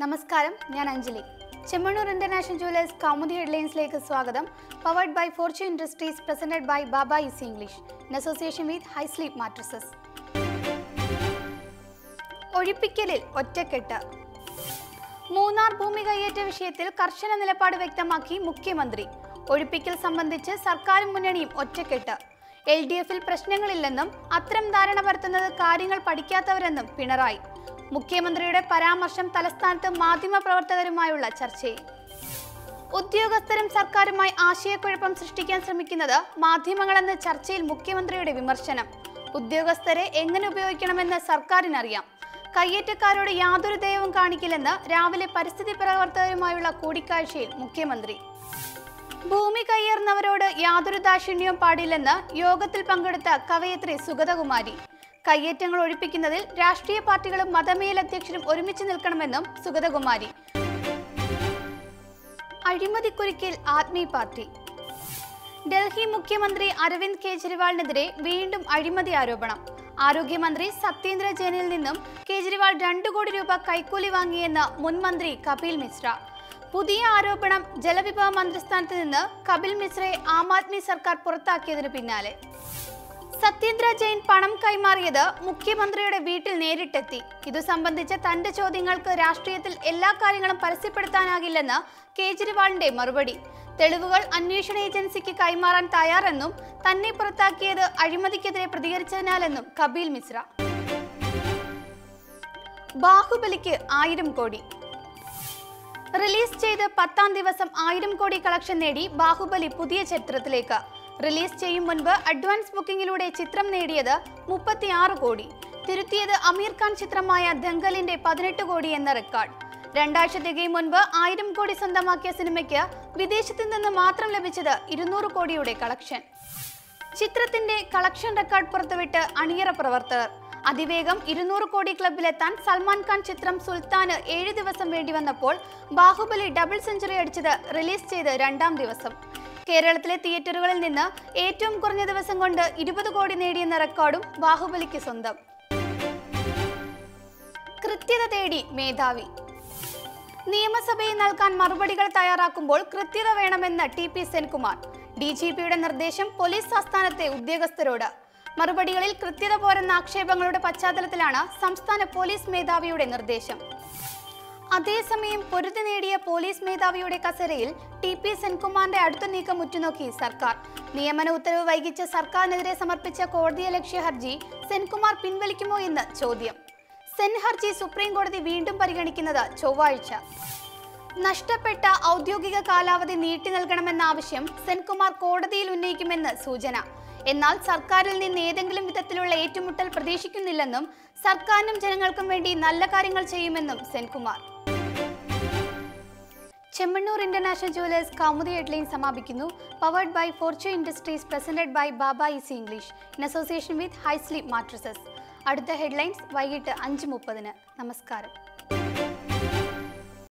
നമസ്കാരം, ഞാൻ Anjali. Chemmanur international jewellers Kaumudi ഹെഡ്ലൈൻസിലേക്ക് സ്വാഗതം. Powered by Fortune industries, presented by Baba easy English in association with high sleep mattresses. ഒഴിപ്പിക്കലിൽ ഒറ്റക്കെട്ട്. മൂന്നാർ ഭൂമി കയ്യേറ്റ വിഷയത്തിൽ കർശന നിലപാട് വ്യക്തമാക്കി മുഖ്യമന്ത്രി. ഒഴിപ്പിക്കൽ സംബന്ധിച്ച് സർക്കാരും മുന്നണിയും ഒറ്റക്കെട്ട്. LDF-ൽ പ്രശ്നങ്ങളില്ലെന്നും അത്തരം ധാരണ പരത്തുന്നത് കാര്യങ്ങൾ പഠിക്കാത്തവരെന്നും പിണറായി. മുഖ്യമന്ത്രിയുടെ പരാമർശം തലസ്ഥാനത്ത് മാധ്യമപ്രവർത്തകരുമായുള്ള ചർച്ചയിൽ. ഉദ്യോഗസ്ഥരും സർക്കാരുമായി ആശയക്കുഴപ്പം സൃഷ്ടിക്കാൻ ശ്രമിക്കുന്നത് മാധ്യമങ്ങളെന്ന ചർച്ചയിൽ മുഖ്യമന്ത്രിയുടെ വിമർശനം. ഉദ്യോഗസ്ഥരെ എങ്ങനെ ഉപയോഗിക്കണമെന്ന് സർക്കാരിനറിയാം. കയ്യേറ്റക്കാരോട് യാതൊരു ദയവും കാണിക്കില്ലെന്ന് രാവിലെ പരിസ്ഥിതി പ്രവർത്തകരുമായുള്ള കൂടിക്കാഴ്ചയിൽ മുഖ്യമന്ത്രി. ഭൂമി കയ്യേറുന്നവരോട് യാതൊരു ദാക്ഷിണ്യവും പാടില്ലെന്ന് യോഗത്തിൽ പങ്കെടുത്ത കവയിത്രി സുഗതകുമാരി. കയ്യേറ്റങ്ങൾ ഒഴിപ്പിക്കുന്നതിൽ രാഷ്ട്രീയ പാർട്ടികളും മതമേലധ്യക്ഷരും ഒരുമിച്ച് നിൽക്കണമെന്നും സുഗതകുമാരി. അഴിമതിക്കുരുക്കിൽ ആദ്മി പാർട്ടി. ഡൽഹി മുഖ്യമന്ത്രി അരവിന്ദ് കെജ്രിവാളിനെതിരെ വീണ്ടും അഴിമതി ആരോപണം. ആരോഗ്യമന്ത്രി സത്യേന്ദ്ര ജെയിനിൽ നിന്നും കേജ്രിവാൾ 2 കോടി രൂപ കൈക്കൂലി വാങ്ങിയെന്ന് മുൻ മന്ത്രി കപിൽ മിശ്ര. പുതിയ ആരോപണം. ജലവിഭവ മന്ത്രിസ്ഥാനത്ത് നിന്ന് കപിൽ മിശ്രയെ ആം ആദ്മി സർക്കാർ പുറത്താക്കിയതിനു പിന്നാലെ സത്യേന്ദ്ര ജെയിൻ പണം കൈമാറിയത് മുഖ്യമന്ത്രിയുടെ വീട്ടിൽ നേരിട്ടെത്തി. ഇതു സംബന്ധിച്ച തന്റെ ചോദ്യങ്ങൾക്ക് രാഷ്ട്രീയത്തിൽ എല്ലാ കാര്യങ്ങളും പരസ്യപ്പെടുത്താനാകില്ലെന്ന് കേജ്രിവാളിന്റെ മറുപടി. തെളിവുകൾ അന്വേഷണ ഏജൻസിക്ക് കൈമാറാൻ തയ്യാറെന്നും തന്നെ പുറത്താക്കിയത് അഴിമതിക്കെതിരെ പ്രതികരിച്ചതിനാലെന്നും കപിൽ മിശ്ര. ബാഹുബലിക്ക് 1000 കോടി. റിലീസ് ചെയ്ത് 10ാം ദിവസം 1000 കോടി കളക്ഷൻ നേടി ബാഹുബലി പുതിയ ചരിത്രത്തിലേക്ക്. റിലീസ് ചെയ്യും മുൻപ് അഡ്വാൻസ് ബുക്കിംഗിലൂടെ ചിത്രം നേടിയത് 36 കോടി. തിരുത്തിയത് അമീർ ഖാൻ ചിത്രമായ ദംഗലിന്റെ 18 കോടി എന്ന റെക്കോർഡ്. 2 ആഴ്ച തികയും മുൻപ് 1000 കോടി സ്വന്തമാക്കിയ സിനിമയ്ക്ക് വിദേശത്ത് നിന്ന് മാത്രം ലഭിച്ചത് 200 കോടിയുടെ കളക്ഷൻ. ചിത്രത്തിന്റെ കളക്ഷൻ റെക്കോർഡ് പുറത്തുവിട്ട് അണിയറ പ്രവർത്തകർ. അതിവേഗം 200 കോടി ക്ലബിലെത്താൻ സൽമാൻ ഖാൻ ചിത്രം സുൽത്താന് 7 ദിവസം വേണ്ടി വന്നപ്പോൾ ബാഹുബലി ഡബിൾ സെഞ്ചുറി അടിച്ചത് റിലീസ് ചെയ്ത് 2ാം ദിവസം. കേരളത്തിലെ തിയേറ്ററുകളിൽ നിന്ന് ഏറ്റവും കുറഞ്ഞ ദിവസം കൊണ്ട് 20 കോടി നേടിയെന്ന റെക്കോർഡും ബാഹുബലിക്ക് സ്വന്തം. കൃത്യത തേടി മേധാവി. നിയമസഭയിൽ നൽകാൻ മറുപടികൾ തയ്യാറാക്കുമ്പോൾ കൃത്യത വേണമെന്ന് TP സെൻകുമാർ. DGPയുടെ നിർദ്ദേശം പോലീസ് ആസ്ഥാനത്തെ ഉദ്യോഗസ്ഥരോട്. മറുപടികളിൽ കൃത്യത പോരെന്ന ആക്ഷേപങ്ങളുടെ പശ്ചാത്തലത്തിലാണ് സംസ്ഥാന പോലീസ് മേധാവിയുടെ നിർദ്ദേശം. അതേസമയം പൊരുതി നേടിയ പോലീസ് മേധാവിയുടെ കസേരയിൽ TP സെൻകുമാറിന്റെ അടുത്ത നീക്കം ഉറ്റുനോക്കി സർക്കാർ. നിയമന ഉത്തരവ് വൈകിച്ച സർക്കാരിനെതിരെ സമർപ്പിച്ച കോടതിയലക്ഷ്യ ഹർജി സെൻകുമാർ പിൻവലിക്കുമോ എന്ന് ചോദ്യം. സെൻ ഹർജി സുപ്രീം കോടതി വീണ്ടും പരിഗണിക്കുന്നത് ചൊവ്വാഴ്ച. നഷ്ടപ്പെട്ട ഔദ്യോഗിക കാലാവധി നീട്ടി നൽകണമെന്ന ആവശ്യം സെൻകുമാർ കോടതിയിൽ ഉന്നയിക്കുമെന്ന് സൂചന. എന്നാൽ സർക്കാരിൽ നിന്ന് ഏതെങ്കിലും വിധത്തിലുള്ള ഏറ്റുമുട്ടൽ പ്രതീക്ഷിക്കുന്നില്ലെന്നും സർക്കാരിനും ജനങ്ങൾക്കും വേണ്ടി നല്ല കാര്യങ്ങൾ ചെയ്യുമെന്നും Senkumar. Chemmanur international jewellers Kaumudi headline സമാപിക്കുന്നു. Powered by Fortune industries, presented by Baba easy English in association with high sleep Mattresses. അടുത്ത ഹെഡ്ലൈൻസ് വൈകിട്ട് 5:30. നമസ്കാരം.